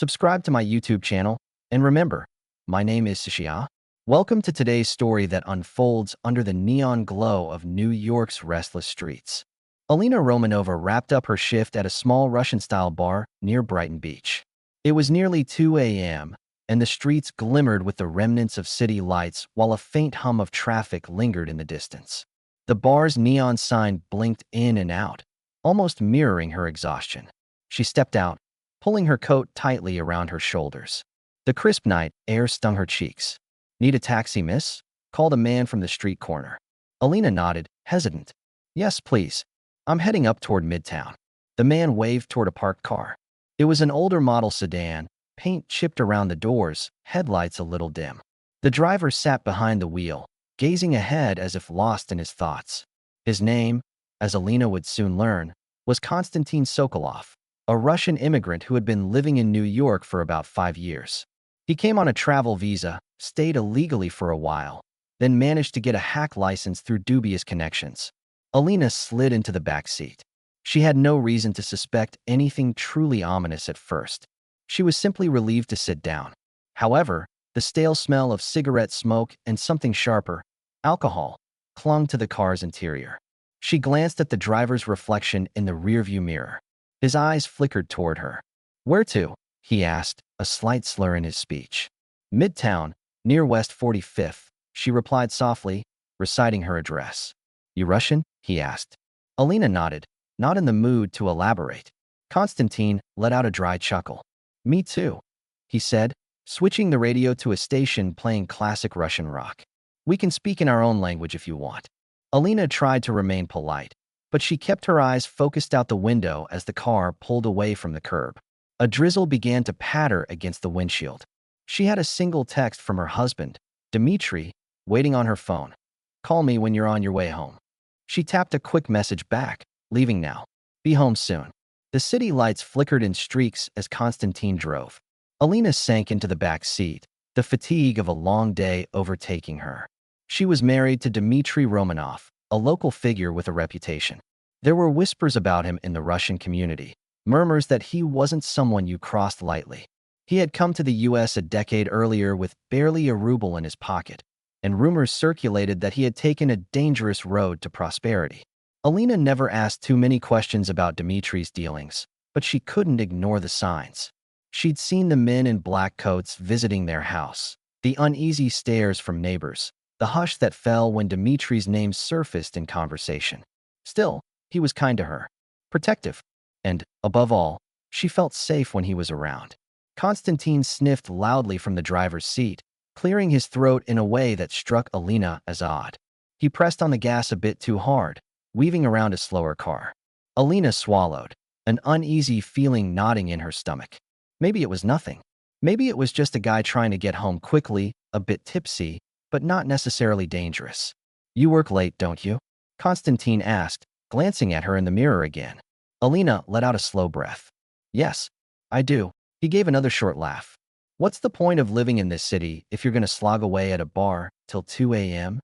subscribe to my YouTube channel, and remember, my name is Sashia. Welcome to today's story that unfolds under the neon glow of New York's restless streets. Alina Romanova wrapped up her shift at a small Russian-style bar near Brighton Beach. It was nearly 2 a.m., and the streets glimmered with the remnants of city lights while a faint hum of traffic lingered in the distance. The bar's neon sign blinked in and out, almost mirroring her exhaustion. She stepped out, pulling her coat tightly around her shoulders. The crisp night air stung her cheeks. "Need a taxi, miss?" called a man from the street corner. Alina nodded, hesitant. "Yes, please. I'm heading up toward Midtown." The man waved toward a parked car. It was an older model sedan, paint chipped around the doors, headlights a little dim. The driver sat behind the wheel, gazing ahead as if lost in his thoughts. His name, as Alina would soon learn, was Konstantin Sokolov, a Russian immigrant who had been living in New York for about 5 years. He came on a travel visa, stayed illegally for a while, then managed to get a hack license through dubious connections. Alina slid into the back seat. She had no reason to suspect anything truly ominous at first. She was simply relieved to sit down. However, the stale smell of cigarette smoke and something sharper, alcohol, clung to the car's interior. She glanced at the driver's reflection in the rearview mirror. His eyes flickered toward her. "Where to?" he asked, a slight slur in his speech. "Midtown, near West 45th, she replied softly, reciting her address. "You Russian?" he asked. Alina nodded, not in the mood to elaborate. Konstantin let out a dry chuckle. "Me too," he said, switching the radio to a station playing classic Russian rock. "We can speak in our own language if you want." Alina tried to remain polite, but she kept her eyes focused out the window as the car pulled away from the curb. A drizzle began to patter against the windshield. She had a single text from her husband, Dmitry, waiting on her phone. "Call me when you're on your way home." She tapped a quick message back, "Leaving now. Be home soon." The city lights flickered in streaks as Konstantin drove. Alina sank into the back seat, the fatigue of a long day overtaking her. She was married to Dmitry Romanov, a local figure with a reputation. There were whispers about him in the Russian community, murmurs that he wasn't someone you crossed lightly. He had come to the US a decade earlier with barely a ruble in his pocket, and rumors circulated that he had taken a dangerous road to prosperity. Alina never asked too many questions about Dmitry's dealings, but she couldn't ignore the signs. She'd seen the men in black coats visiting their house, the uneasy stares from neighbors, the hush that fell when Dmitry's name surfaced in conversation. Still, he was kind to her, protective, and, above all, she felt safe when he was around. Konstantin sniffed loudly from the driver's seat, clearing his throat in a way that struck Alina as odd. He pressed on the gas a bit too hard, weaving around a slower car. Alina swallowed, an uneasy feeling knotting in her stomach. Maybe it was nothing. Maybe it was just a guy trying to get home quickly, a bit tipsy, but not necessarily dangerous. "You work late, don't you?" Konstantin asked, glancing at her in the mirror again. Alina let out a slow breath. "Yes, I do." He gave another short laugh. "What's the point of living in this city if you're going to slog away at a bar till 2 a.m.?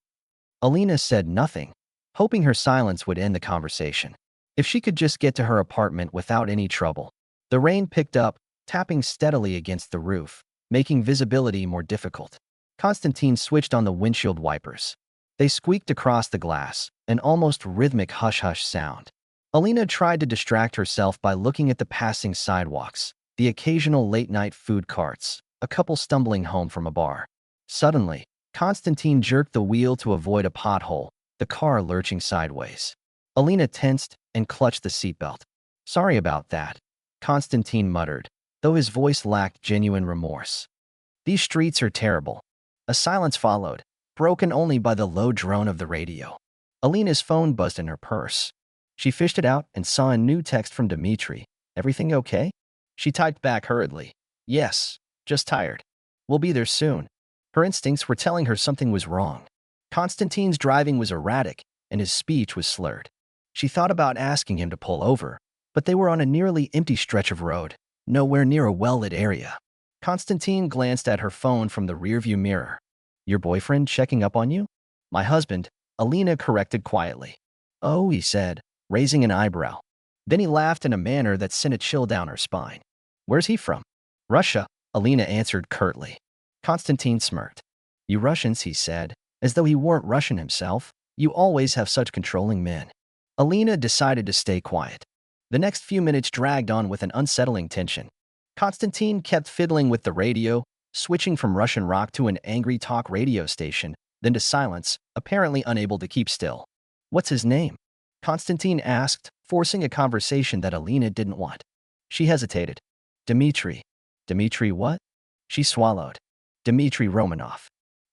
Alina said nothing, hoping her silence would end the conversation. If she could just get to her apartment without any trouble. The rain picked up, tapping steadily against the roof, making visibility more difficult. Konstantin switched on the windshield wipers. They squeaked across the glass, an almost rhythmic hush-hush sound. Alina tried to distract herself by looking at the passing sidewalks, the occasional late-night food carts, a couple stumbling home from a bar. Suddenly, Konstantin jerked the wheel to avoid a pothole, the car lurching sideways. Alina tensed and clutched the seatbelt. "Sorry about that," Konstantin muttered, though his voice lacked genuine remorse. "These streets are terrible." A silence followed, broken only by the low drone of the radio. Alina's phone buzzed in her purse. She fished it out and saw a new text from Dmitry. "Everything okay?" She typed back hurriedly. "Yes, just tired. We'll be there soon." Her instincts were telling her something was wrong. Konstantin's driving was erratic, and his speech was slurred. She thought about asking him to pull over, but they were on a nearly empty stretch of road, nowhere near a well-lit area. Konstantin glanced at her phone from the rearview mirror. "Your boyfriend checking up on you?" "My husband," Alina corrected quietly. "Oh," he said, raising an eyebrow. Then he laughed in a manner that sent a chill down her spine. "Where's he from?" Russia, Alina answered curtly. Konstantin smirked. You Russians, he said, as though he weren't Russian himself. You always have such controlling men. Alina decided to stay quiet. The next few minutes dragged on with an unsettling tension. Konstantin kept fiddling with the radio, switching from Russian rock to an angry talk radio station, then to silence, apparently unable to keep still. What's his name? Konstantin asked, forcing a conversation that Alina didn't want. She hesitated. Dmitri. Dmitri what? She swallowed. Dmitri Romanov.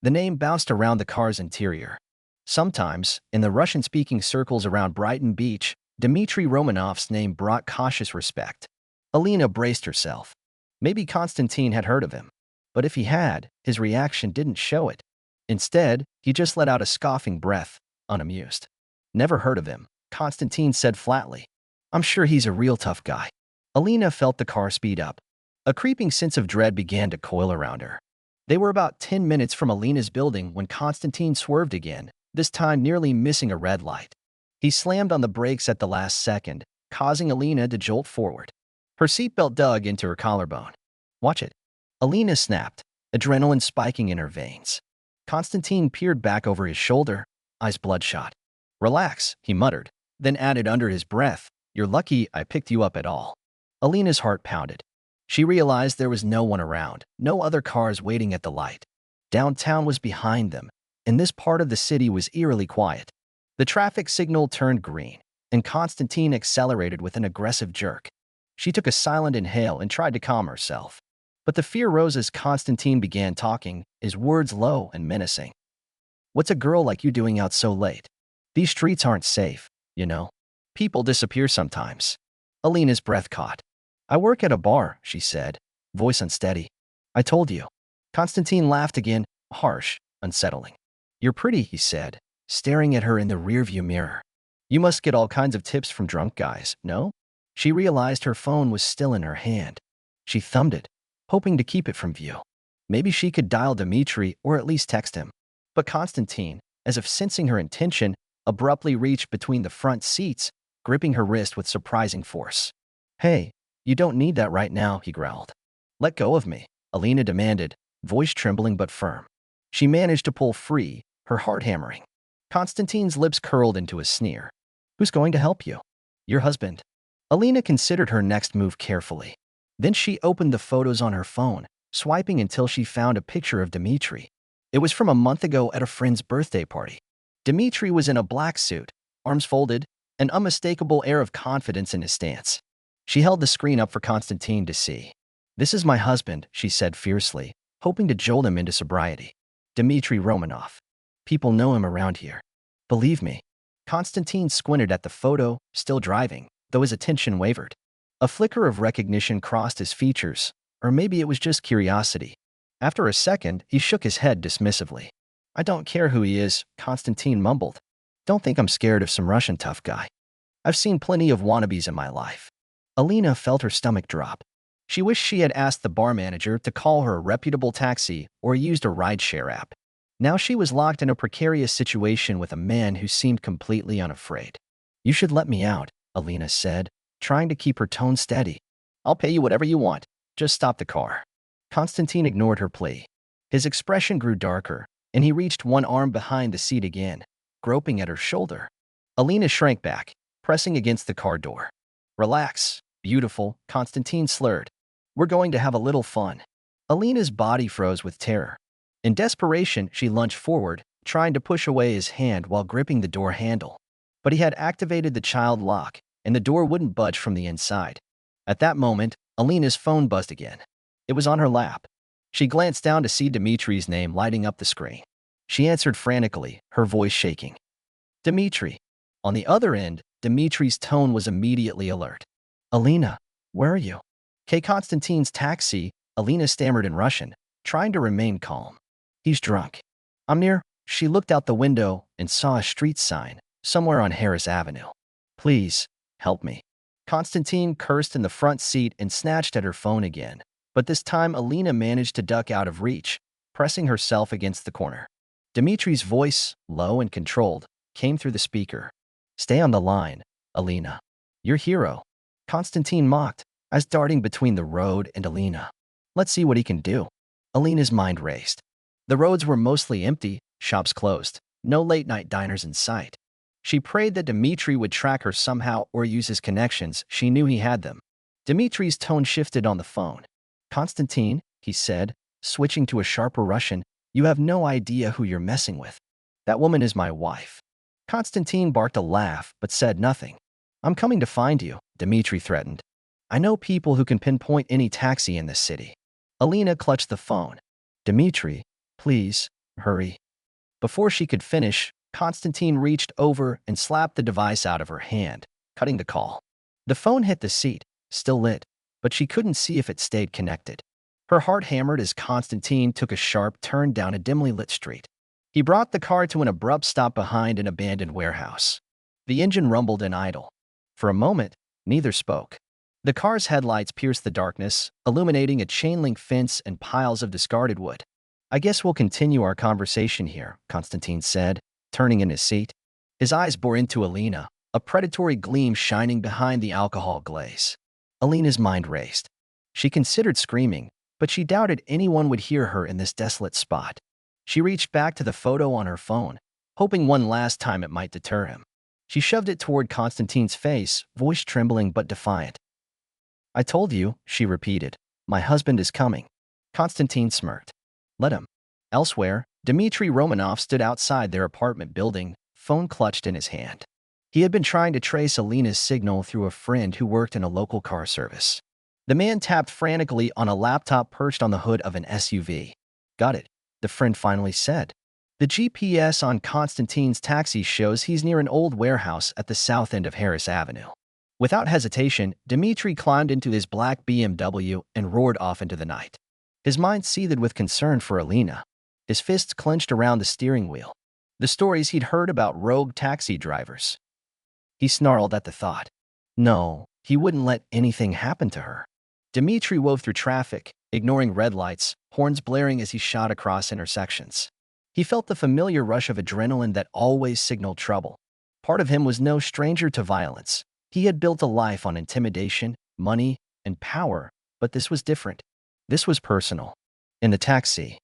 The name bounced around the car's interior. Sometimes, in the Russian-speaking circles around Brighton Beach, Dmitri Romanov's name brought cautious respect. Alina braced herself. Maybe Konstantin had heard of him. But if he had, his reaction didn't show it. Instead, he just let out a scoffing breath, unamused. Never heard of him, Konstantin said flatly. I'm sure he's a real tough guy. Alina felt the car speed up. A creeping sense of dread began to coil around her. They were about 10 minutes from Alina's building when Konstantin swerved again, this time nearly missing a red light. He slammed on the brakes at the last second, causing Alina to jolt forward. Her seatbelt dug into her collarbone. Watch it. Alina snapped, adrenaline spiking in her veins. Konstantin peered back over his shoulder, eyes bloodshot. Relax, he muttered, then added under his breath, You're lucky I picked you up at all. Alina's heart pounded. She realized there was no one around, no other cars waiting at the light. Downtown was behind them, and this part of the city was eerily quiet. The traffic signal turned green, and Konstantin accelerated with an aggressive jerk. She took a silent inhale and tried to calm herself. But the fear rose as Konstantin began talking, his words low and menacing. What's a girl like you doing out so late? These streets aren't safe, you know. People disappear sometimes. Alina's breath caught. I work at a bar, she said, voice unsteady. I told you. Konstantin laughed again, harsh, unsettling. You're pretty, he said, staring at her in the rearview mirror. You must get all kinds of tips from drunk guys, no? She realized her phone was still in her hand. She thumbed it, hoping to keep it from view. Maybe she could dial Dmitri or at least text him. But Konstantin, as if sensing her intention, abruptly reached between the front seats, gripping her wrist with surprising force. Hey, you don't need that right now, he growled. Let go of me, Alina demanded, voice trembling but firm. She managed to pull free, her heart hammering. Konstantin's lips curled into a sneer. Who's going to help you? Your husband. Alina considered her next move carefully. Then she opened the photos on her phone, swiping until she found a picture of Dmitri. It was from a month ago at a friend's birthday party. Dmitri was in a black suit, arms folded, an unmistakable air of confidence in his stance. She held the screen up for Konstantin to see. This is my husband, she said fiercely, hoping to jolt him into sobriety. Dmitri Romanov. People know him around here. Believe me. Konstantin squinted at the photo, still driving, though his attention wavered. A flicker of recognition crossed his features, or maybe it was just curiosity. After a second, he shook his head dismissively. I don't care who he is, Konstantin mumbled. Don't think I'm scared of some Russian tough guy. I've seen plenty of wannabes in my life. Alina felt her stomach drop. She wished she had asked the bar manager to call her a reputable taxi or used a rideshare app. Now she was locked in a precarious situation with a man who seemed completely unafraid. You should let me out, Alina said, trying to keep her tone steady. I'll pay you whatever you want. Just stop the car. Konstantin ignored her plea. His expression grew darker, and he reached one arm behind the seat again, groping at her shoulder. Alina shrank back, pressing against the car door. Relax, beautiful, Konstantin slurred. We're going to have a little fun. Alina's body froze with terror. In desperation, she lunged forward, trying to push away his hand while gripping the door handle. But he had activated the child lock, and the door wouldn't budge from the inside. At that moment, Alina's phone buzzed again. It was on her lap. She glanced down to see Dmitri's name lighting up the screen. She answered frantically, her voice shaking. Dmitri. On the other end, Dmitri's tone was immediately alert. Alina, where are you? Konstantin's taxi, Alina stammered in Russian, trying to remain calm. He's drunk. I'm near. She looked out the window and saw a street sign, somewhere on Harris Avenue. Please, help me. Konstantin cursed in the front seat and snatched at her phone again, but this time Alina managed to duck out of reach, pressing herself against the corner. Dmitri's voice, low and controlled, came through the speaker. Stay on the line, Alina. Your hero. Konstantin mocked, as darting between the road and Alina. Let's see what he can do. Alina's mind raced. The roads were mostly empty, shops closed, no late-night diners in sight. She prayed that Dmitri would track her somehow or use his connections. She knew he had them. Dmitri's tone shifted on the phone. "Konstantin," he said, switching to a sharper Russian, "you have no idea who you're messing with. That woman is my wife." Konstantin barked a laugh but said nothing. "I'm coming to find you," Dmitri threatened. "I know people who can pinpoint any taxi in this city." Alina clutched the phone. "Dmitri, please, hurry." Before she could finish, Konstantin reached over and slapped the device out of her hand, cutting the call. The phone hit the seat, still lit, but she couldn't see if it stayed connected. Her heart hammered as Konstantin took a sharp turn down a dimly lit street. He brought the car to an abrupt stop behind an abandoned warehouse. The engine rumbled and idled. For a moment, neither spoke. The car's headlights pierced the darkness, illuminating a chain-link fence and piles of discarded wood. "I guess we'll continue our conversation here," Konstantin said, turning in his seat. His eyes bore into Alina, a predatory gleam shining behind the alcohol glaze. Alina's mind raced. She considered screaming, but she doubted anyone would hear her in this desolate spot. She reached back to the photo on her phone, hoping one last time it might deter him. She shoved it toward Konstantin's face, voice trembling but defiant. "I told you," she repeated. "My husband is coming." Konstantin smirked. "Let him." Elsewhere, Dmitry Romanov stood outside their apartment building, phone clutched in his hand. He had been trying to trace Alina's signal through a friend who worked in a local car service. The man tapped frantically on a laptop perched on the hood of an SUV. "Got it," the friend finally said. "The GPS on Konstantin's taxi shows he's near an old warehouse at the south end of Harris Avenue." Without hesitation, Dmitry climbed into his black BMW and roared off into the night. His mind seethed with concern for Alina. His fists clenched around the steering wheel. The stories he'd heard about rogue taxi drivers. He snarled at the thought. No, he wouldn't let anything happen to her. Dmitry wove through traffic, ignoring red lights, horns blaring as he shot across intersections. He felt the familiar rush of adrenaline that always signaled trouble. Part of him was no stranger to violence. He had built a life on intimidation, money, and power, but this was different. This was personal. In the taxi,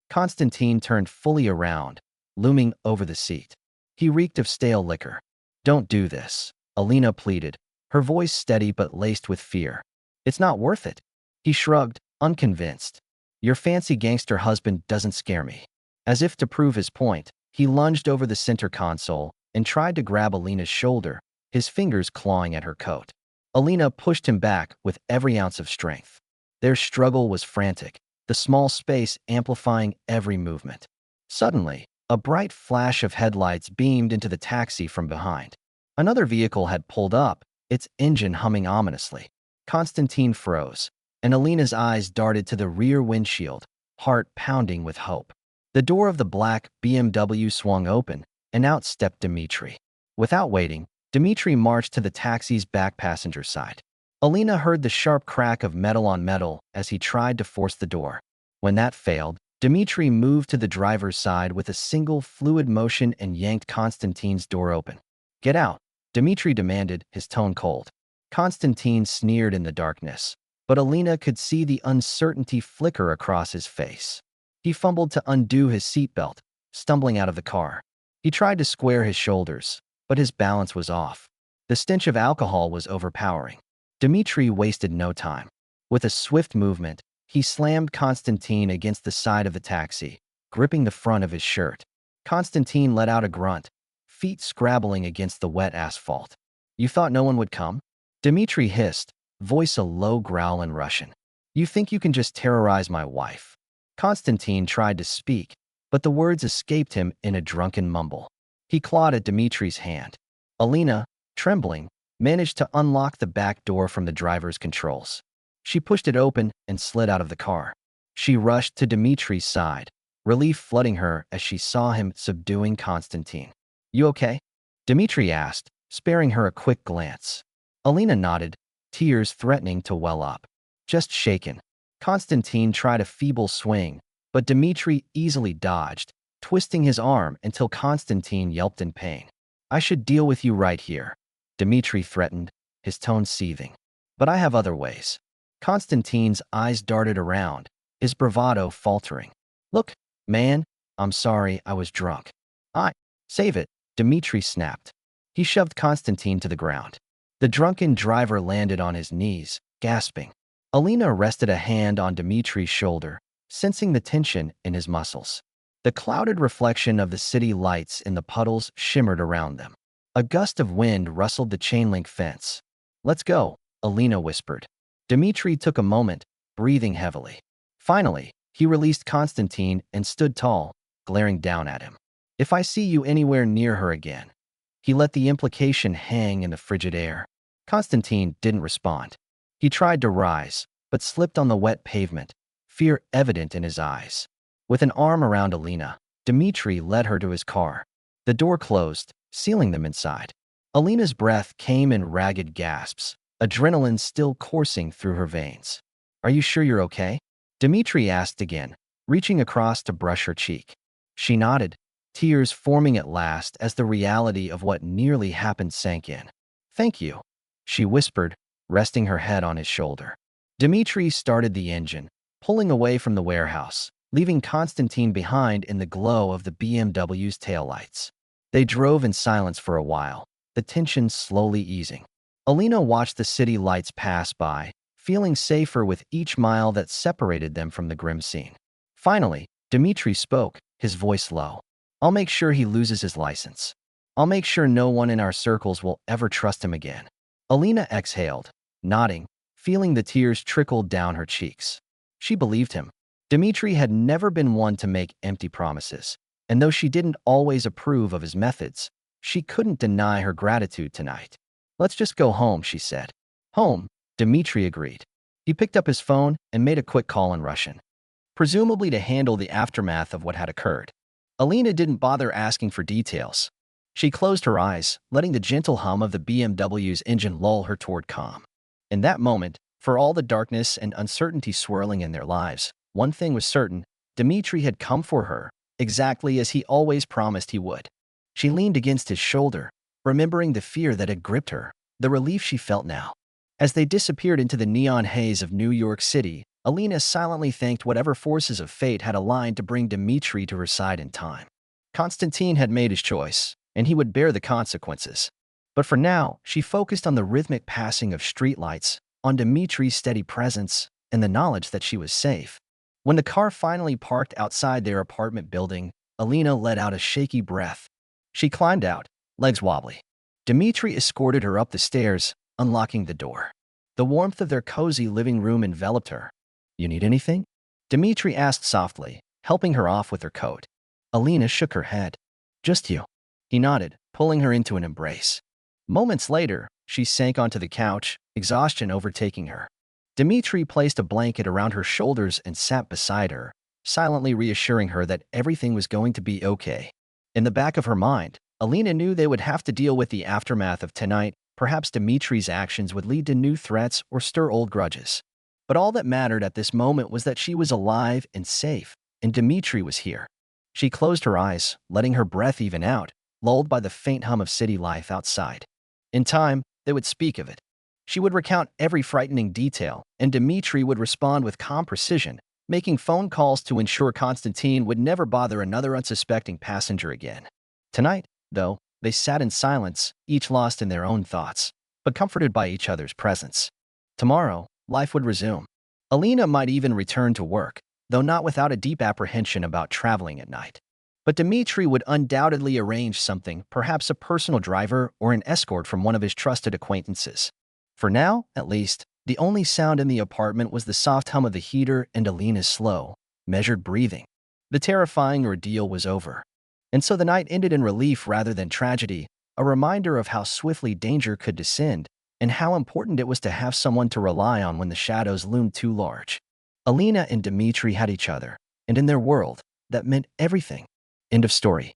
Konstantin turned fully around, looming over the seat. He reeked of stale liquor. "Don't do this," Alina pleaded, her voice steady but laced with fear. "It's not worth it." He shrugged, unconvinced. "Your fancy gangster husband doesn't scare me." As if to prove his point, he lunged over the center console and tried to grab Alina's shoulder, his fingers clawing at her coat. Alina pushed him back with every ounce of strength. Their struggle was frantic, the small space amplifying every movement. Suddenly, a bright flash of headlights beamed into the taxi from behind. Another vehicle had pulled up, its engine humming ominously. Konstantin froze, and Alina's eyes darted to the rear windshield, heart pounding with hope. The door of the black BMW swung open, and out stepped Dmitry. Without waiting, Dmitry marched to the taxi's back passenger side. Alina heard the sharp crack of metal on metal as he tried to force the door. When that failed, Dmitry moved to the driver's side with a single fluid motion and yanked Konstantin's door open. "Get out," Dmitry demanded, his tone cold. Konstantin sneered in the darkness, but Alina could see the uncertainty flicker across his face. He fumbled to undo his seatbelt, stumbling out of the car. He tried to square his shoulders, but his balance was off. The stench of alcohol was overpowering. Dmitry wasted no time. With a swift movement, he slammed Konstantin against the side of the taxi, gripping the front of his shirt. Konstantin let out a grunt, feet scrabbling against the wet asphalt. "You thought no one would come?" Dmitry hissed, voice a low growl in Russian. "You think you can just terrorize my wife?" Konstantin tried to speak, but the words escaped him in a drunken mumble. He clawed at Dmitry's hand. Alina, trembling, managed to unlock the back door from the driver's controls. She pushed it open and slid out of the car. She rushed to Dmitry's side, relief flooding her as she saw him subduing Konstantin. "You okay?" Dmitry asked, sparing her a quick glance. Alina nodded, tears threatening to well up. "Just shaken." Konstantin tried a feeble swing, but Dmitry easily dodged, twisting his arm until Konstantin yelped in pain. "I should deal with you right here," Dmitry threatened, his tone seething. "But I have other ways." Constantine's eyes darted around, his bravado faltering. Look, man, I'm sorry I was drunk. I, save it, Dmitri snapped. He shoved Constantine to the ground. The drunken driver landed on his knees, gasping. Alina rested a hand on Dmitri's shoulder, sensing the tension in his muscles. The clouded reflection of the city lights in the puddles shimmered around them. A gust of wind rustled the chain-link fence. Let's go, Alina whispered. Dmitri took a moment, breathing heavily. Finally, he released Constantine and stood tall, glaring down at him. If I see you anywhere near her again. He let the implication hang in the frigid air. Constantine didn't respond. He tried to rise, but slipped on the wet pavement, fear evident in his eyes. With an arm around Alina, Dmitri led her to his car. The door closed, sealing them inside. Alina's breath came in ragged gasps, adrenaline still coursing through her veins. Are you sure you're okay? Dmitri asked again, reaching across to brush her cheek. She nodded, tears forming at last as the reality of what nearly happened sank in. Thank you, she whispered, resting her head on his shoulder. Dmitri started the engine, pulling away from the warehouse, leaving Constantine behind in the glow of the BMW's taillights. They drove in silence for a while, the tension slowly easing. Alina watched the city lights pass by, feeling safer with each mile that separated them from the grim scene. Finally, Dmitri spoke, his voice low. I'll make sure he loses his license. I'll make sure no one in our circles will ever trust him again. Alina exhaled, nodding, feeling the tears trickle down her cheeks. She believed him. Dmitri had never been one to make empty promises, and though she didn't always approve of his methods, she couldn't deny her gratitude tonight. Let's just go home, she said. Home, Dmitri agreed. He picked up his phone and made a quick call in Russian, presumably to handle the aftermath of what had occurred. Alina didn't bother asking for details. She closed her eyes, letting the gentle hum of the BMW's engine lull her toward calm. In that moment, for all the darkness and uncertainty swirling in their lives, one thing was certain: Dmitri had come for her, exactly as he always promised he would. She leaned against his shoulder, remembering the fear that had gripped her, the relief she felt now. As they disappeared into the neon haze of New York City, Alina silently thanked whatever forces of fate had aligned to bring Dmitri to her side in time. Constantine had made his choice, and he would bear the consequences. But for now, she focused on the rhythmic passing of streetlights, on Dmitri's steady presence, and the knowledge that she was safe. When the car finally parked outside their apartment building, Alina let out a shaky breath. She climbed out, legs wobbly. Dmitri escorted her up the stairs, unlocking the door. The warmth of their cozy living room enveloped her. You need anything? Dmitri asked softly, helping her off with her coat. Alina shook her head. Just you. He nodded, pulling her into an embrace. Moments later, she sank onto the couch, exhaustion overtaking her. Dmitri placed a blanket around her shoulders and sat beside her, silently reassuring her that everything was going to be okay. In the back of her mind, Alina knew they would have to deal with the aftermath of tonight. Perhaps Dmitri's actions would lead to new threats or stir old grudges. But all that mattered at this moment was that she was alive and safe, and Dmitri was here. She closed her eyes, letting her breath even out, lulled by the faint hum of city life outside. In time, they would speak of it. She would recount every frightening detail, and Dmitri would respond with calm precision, making phone calls to ensure Constantine would never bother another unsuspecting passenger again. Tonight, though, they sat in silence, each lost in their own thoughts, but comforted by each other's presence. Tomorrow, life would resume. Alina might even return to work, though not without a deep apprehension about traveling at night. But Dmitri would undoubtedly arrange something, perhaps a personal driver or an escort from one of his trusted acquaintances. For now, at least, the only sound in the apartment was the soft hum of the heater and Alina's slow, measured breathing. The terrifying ordeal was over. And so the night ended in relief rather than tragedy, a reminder of how swiftly danger could descend and how important it was to have someone to rely on when the shadows loomed too large. Alina and Dmitri had each other, and in their world, that meant everything. End of story.